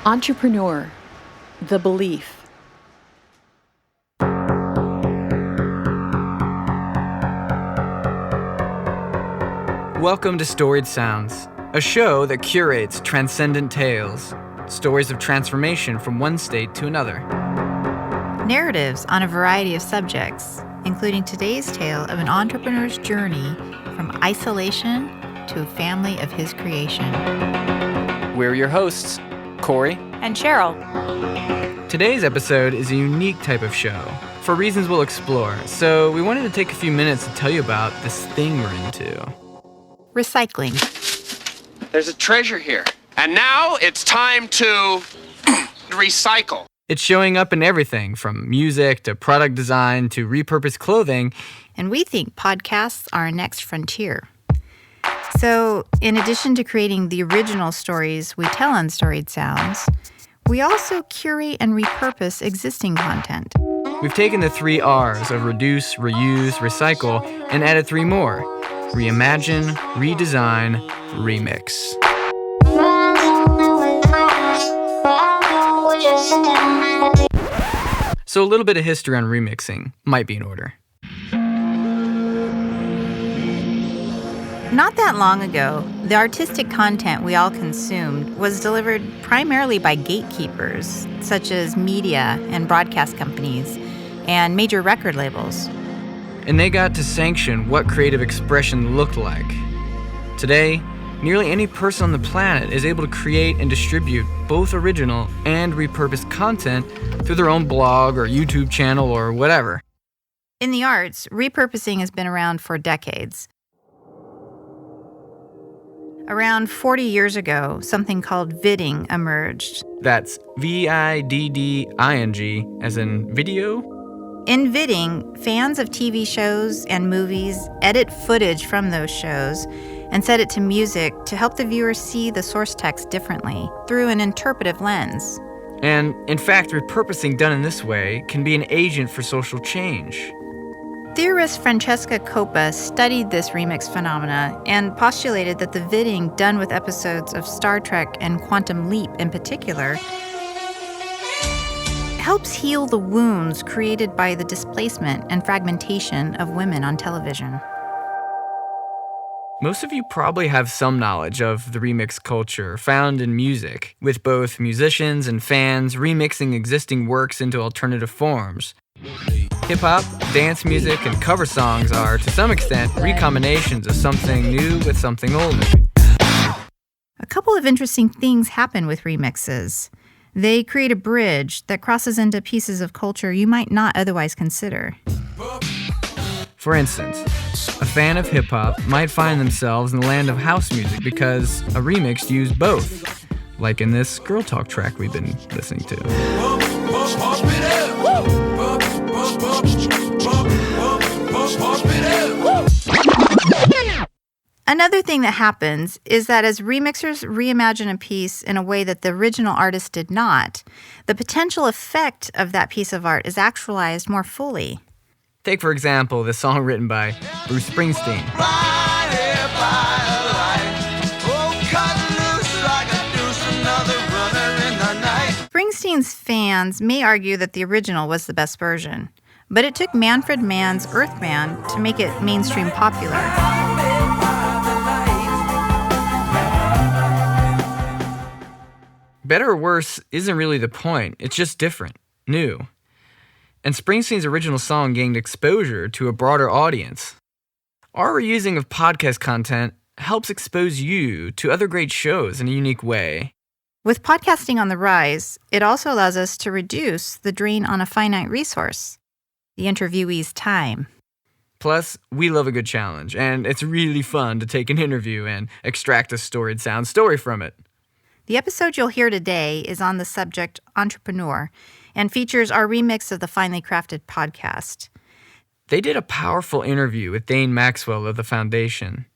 Entrepreneur, the belief. Welcome to Storied Sounds, a show that curates transcendent tales, stories of transformation from one state to another. Narratives on a variety of subjects, including today's tale of an entrepreneur's journey from isolation to a family of his creation. We're your hosts, Corey and Cheryl. Today's episode is a unique type of show, for reasons we'll explore, so we wanted to take a few minutes to tell you about this thing we're into. Recycling. There's a treasure here. And now it's time to recycle. It's showing up in everything from music to product design to repurposed clothing. And we think podcasts are our next frontier. So, in addition to creating the original stories we tell on Storied Sounds, we also curate and repurpose existing content. We've taken the 3 R's of reduce, reuse, recycle, and added 3 more: reimagine, redesign, remix. So a little bit of history on remixing might be in order. Not that long ago, the artistic content we all consumed was delivered primarily by gatekeepers, such as media and broadcast companies and major record labels. And they got to sanction what creative expression looked like. Today, nearly any person on the planet is able to create and distribute both original and repurposed content through their own blog or YouTube channel or whatever. In the arts, repurposing has been around for decades. Around 40 years ago, something called vidding emerged. That's VIDDING, as in video. In vidding, fans of TV shows and movies edit footage from those shows and set it to music to help the viewer see the source text differently through an interpretive lens. And, in fact, repurposing done in this way can be an agent for social change. Theorist Francesca Coppa studied this remix phenomena and postulated that the vidding done with episodes of Star Trek and Quantum Leap in particular helps heal the wounds created by the displacement and fragmentation of women on television. Most of you probably have some knowledge of the remix culture found in music, with both musicians and fans remixing existing works into alternative forms. Hip-hop, dance music, and cover songs are, to some extent, recombinations of something new with something older. A couple of interesting things happen with remixes. They create a bridge that crosses into pieces of culture you might not otherwise consider. For instance, a fan of hip-hop might find themselves in the land of house music because a remix used both, like in this Girl Talk track we've been listening to. Another thing that happens is that as remixers reimagine a piece in a way that the original artist did not, the potential effect of that piece of art is actualized more fully. Take, for example, the song written by Bruce Springsteen. Springsteen's fans may argue that the original was the best version, but it took Manfred Mann's Earthman to make it mainstream popular. Better or worse isn't really the point, it's just different, new. And Springsteen's original song gained exposure to a broader audience. Our reusing of podcast content helps expose you to other great shows in a unique way. With podcasting on the rise, it also allows us to reduce the drain on a finite resource, the interviewee's time. Plus, we love a good challenge, and it's really fun to take an interview and extract a Storied Sound story from it. The episode you'll hear today is on the subject entrepreneur and features our remix of the Finely Crafted podcast. They did a powerful interview with Dane Maxwell of the Foundation.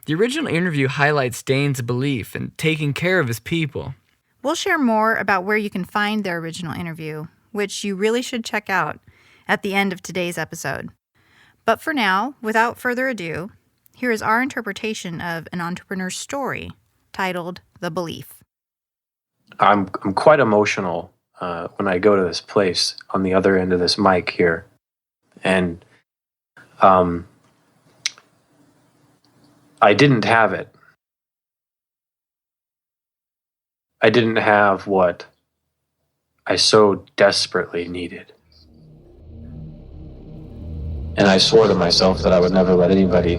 The original interview highlights Dane's belief in taking care of his people. We'll share more about where you can find their original interview, which you really should check out at the end of today's episode. But for now, without further ado, here is our interpretation of an entrepreneur's story titled The Belief. I'm quite emotional when I go to this place on the other end of this mic here, and I didn't have it. I didn't have what I so desperately needed. And I swore to myself that I would never let anybody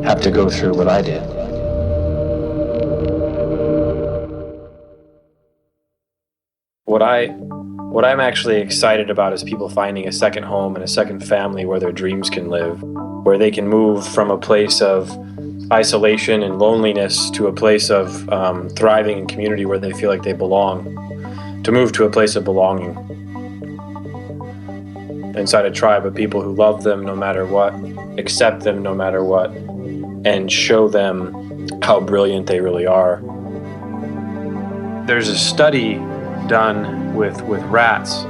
have to go through what I did. What I'm actually excited about is people finding a second home and a second family where their dreams can live, where they can move from a place of isolation and loneliness to a place of thriving in community where they feel like they belong, to move to a place of belonging inside a tribe of people who love them no matter what, accept them no matter what, and show them how brilliant they really are. There's a study done with rats,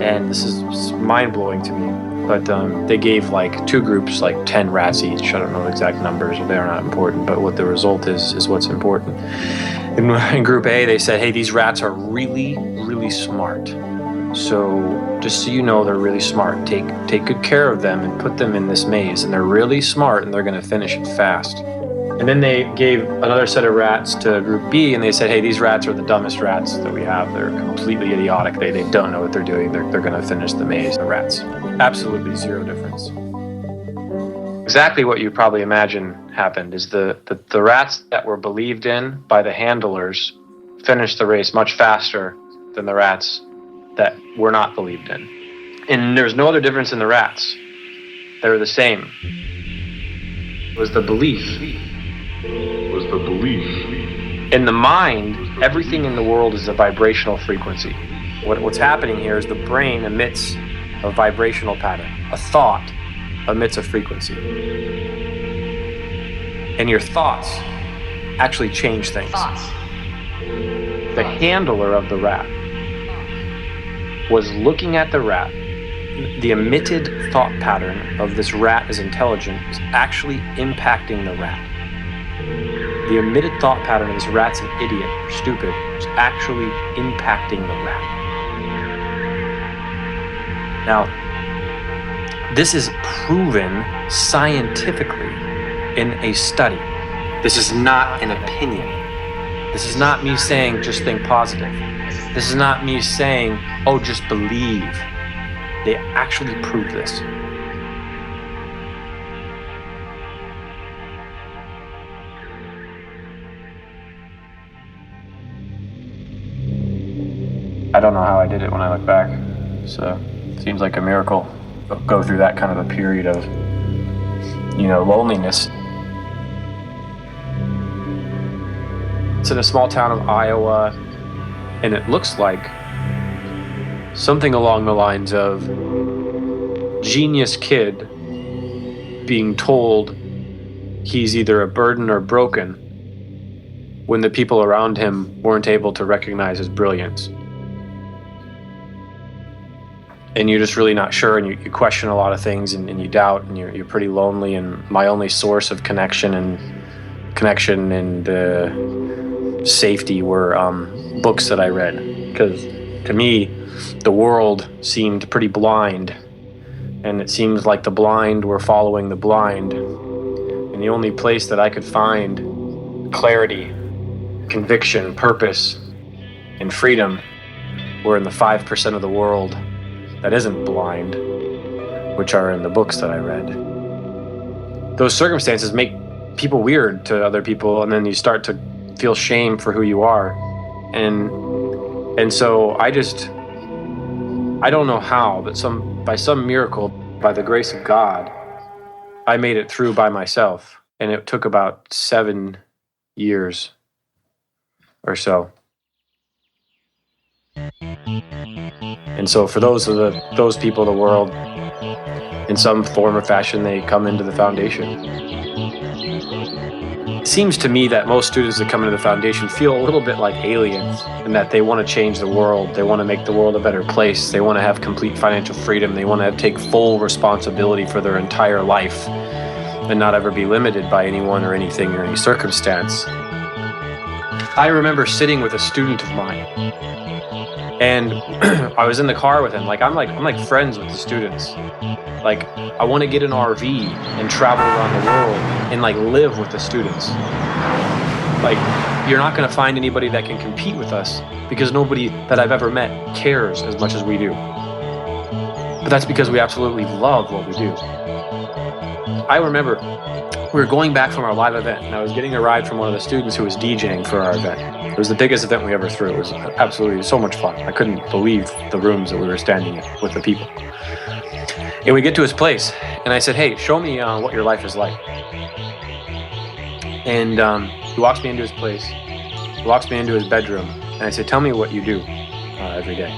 and this is mind-blowing to me, but they gave like two groups like 10 rats each. I don't know the exact numbers, they're not important, but what the result is what's important. In group A, they said, hey, these rats are really, really smart. So just so you know, they're really smart. Take good care of them and put them in this maze, and they're really smart and they're gonna finish it fast. And then they gave another set of rats to group B, and they said, hey, these rats are the dumbest rats that we have. They're completely idiotic. They don't know what they're doing. They're going to finish the maze. The rats. Absolutely zero difference. Exactly what you probably imagine happened is the rats that were believed in by the handlers finished the race much faster than the rats that were not believed in. And there's no other difference in the rats. They were the same. It was the belief. In the mind, everything in the world is a vibrational frequency. What's happening here is the brain emits a vibrational pattern. A thought emits a frequency. And your thoughts actually change things. The handler of the rat was looking at the rat. The emitted thought pattern of this rat is intelligent is actually impacting the rat. The emitted thought pattern of this rat's an idiot or stupid is actually impacting the rat. Now, this is proven scientifically in a study. This is not an opinion. This is not me saying just think positive. This is not me saying, oh, just believe. They actually prove this. I don't know how I did it when I look back. So it seems like a miracle. Go through that kind of a period of, loneliness. It's in a small town of Iowa, and it looks like something along the lines of genius kid being told he's either a burden or broken when the people around him weren't able to recognize his brilliance. And you're just really not sure, and you question a lot of things, and you doubt, and you're pretty lonely. And my only source of connection and safety were books that I read, because to me the world seemed pretty blind, and it seems like the blind were following the blind, and the only place that I could find clarity, conviction, purpose, and freedom were in the 5% of the world that isn't blind, which are in the books that I read. Those circumstances make people weird to other people, and then you start to feel shame for who you are. And so I don't know how, but by some miracle, by the grace of God, I made it through by myself. And it took about 7 years or so. And so for those people in the world, in some form or fashion, they come into the foundation. It seems to me that most students that come into the foundation feel a little bit like aliens, and that they want to change the world. They want to make the world a better place. They want to have complete financial freedom. They want to take full responsibility for their entire life and not ever be limited by anyone or anything or any circumstance. I remember sitting with a student of mine, and I was in the car with him. I'm like friends with the students. Like, I want to get an RV and travel around the world and live with the students. Like, you're not going to find anybody that can compete with us, because nobody that I've ever met cares as much as we do. But that's because we absolutely love what we do. I remember we were going back from our live event, and I was getting a ride from one of the students who was DJing for our event. It was the biggest event we ever threw. It was absolutely so much fun. I couldn't believe the rooms that we were standing in with the people. And we get to his place, and I said, "Hey, show me what your life is like." And he walks me into his place. He walks me into his bedroom, and I said, "Tell me what you do every day."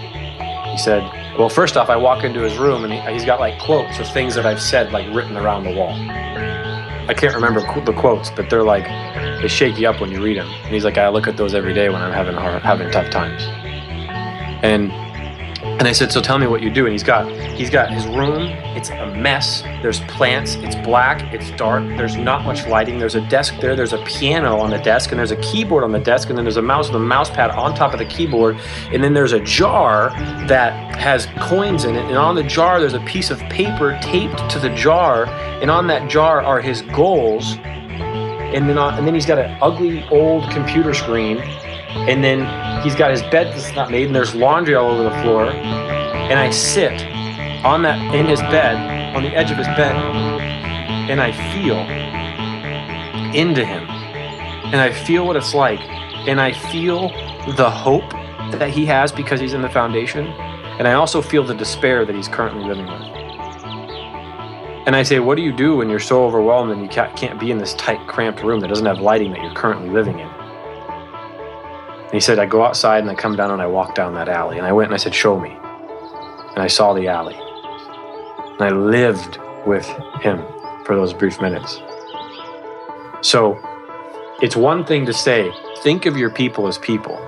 He said, "Well, first off, I walk into his room, and he's got quotes of things that I've said written around the wall. I can't remember the quotes, but they shake you up when you read them. And he's like, I look at those every day when I'm having tough times." And I said, "So tell me what you do." And he's got his room. It's a mess. There's plants. It's black. It's dark. There's not much lighting. There's a desk there. There's a piano on the desk, and there's a keyboard on the desk, and then there's a mouse with a mouse pad on top of the keyboard. And then there's a jar that has coins in it. And on the jar, there's a piece of paper taped to the jar. And on that jar are his goals. And then he's got an ugly old computer screen. And then he's got his bed that's not made, and there's laundry all over the floor. And I sit in his bed, on the edge of his bed, and I feel into him. And I feel what it's like. And I feel the hope that he has because he's in the foundation. And I also feel the despair that he's currently living with. And I say, "What do you do when you're so overwhelmed and you can't be in this tight, cramped room that doesn't have lighting that you're currently living in?" And he said, "I go outside and I come down and I walk down that alley." And I went and I said, "Show me." And I saw the alley. And I lived with him for those brief minutes. So it's one thing to say, think of your people as people.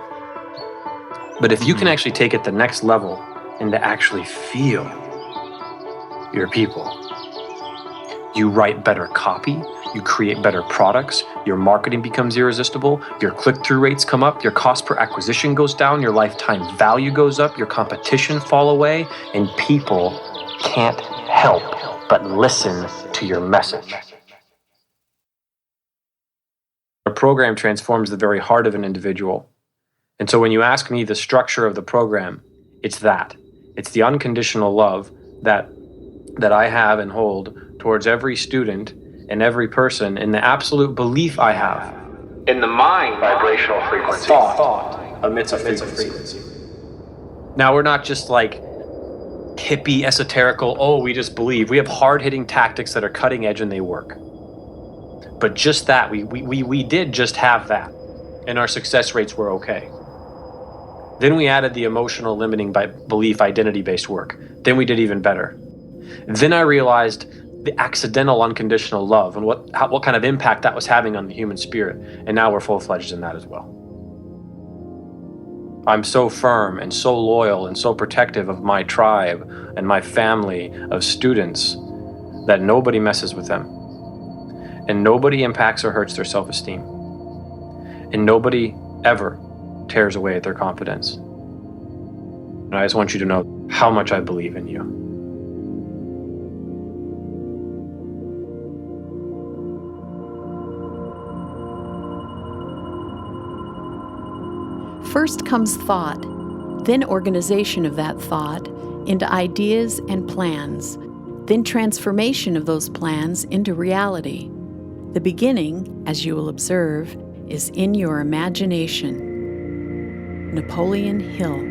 But if you can actually take it the next level and to actually feel your people, you write better copy, you create better products, your marketing becomes irresistible, your click-through rates come up, your cost per acquisition goes down, your lifetime value goes up, your competition fall away, and people can't help but listen to your message. A program transforms the very heart of an individual. And so when you ask me the structure of the program, it's that. It's the unconditional love that I have and hold towards every student and every person, in the absolute belief I have in the mind vibrational frequency. Thought emits a frequency. Now, we're not just hippie, esoterical, we just believe. We have hard-hitting tactics that are cutting edge and they work. But just that, we did just have that, and our success rates were okay. Then we added the emotional limiting belief identity-based work. Then we did even better. Then I realized the accidental unconditional love and what kind of impact that was having on the human spirit. And now we're full-fledged in that as well. I'm so firm and so loyal and so protective of my tribe and my family of students that nobody messes with them. And nobody impacts or hurts their self-esteem. And nobody ever tears away at their confidence. And I just want you to know how much I believe in you. First comes thought, then organization of that thought into ideas and plans, then transformation of those plans into reality. The beginning, as you will observe, is in your imagination. Napoleon Hill.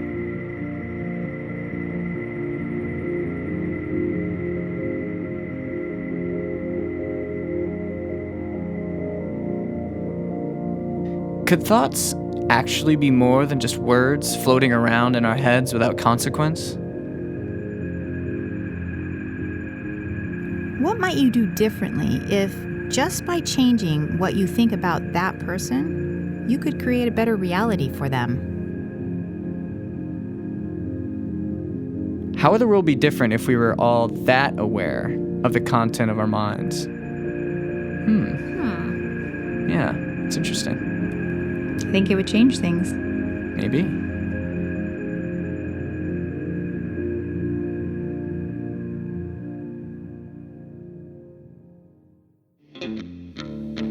Could thoughts actually be more than just words floating around in our heads without consequence? What might you do differently if, just by changing what you think about that person, you could create a better reality for them? How would the world be different if we were all that aware of the content of our minds? Yeah, it's interesting. I think it would change things. Maybe.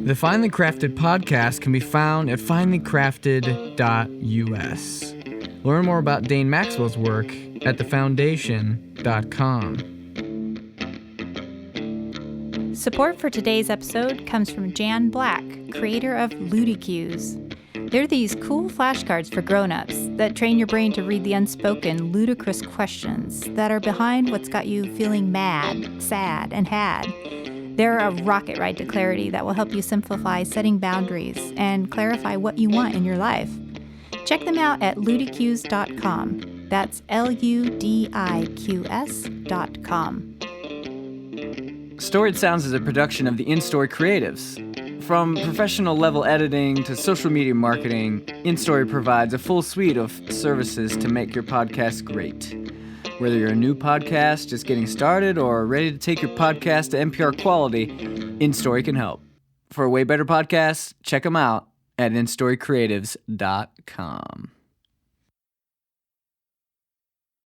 The Finely Crafted podcast can be found at finelycrafted.us. Learn more about Dane Maxwell's work at thefoundation.com. Support for today's episode comes from Jan Black, creator of Ludicues. They're these cool flashcards for grown-ups that train your brain to read the unspoken, ludicrous questions that are behind what's got you feeling mad, sad, and had. They're a rocket ride to clarity that will help you simplify setting boundaries and clarify what you want in your life. Check them out at ludicues.com. That's LUDIQS.com. Storied Sounds is a production of the In-Story Creatives. From professional level editing to social media marketing, In-Story provides a full suite of services to make your podcast great. Whether you're a new podcast just getting started or ready to take your podcast to NPR quality, In-Story can help. For a way better podcast, check them out at instorycreatives.com.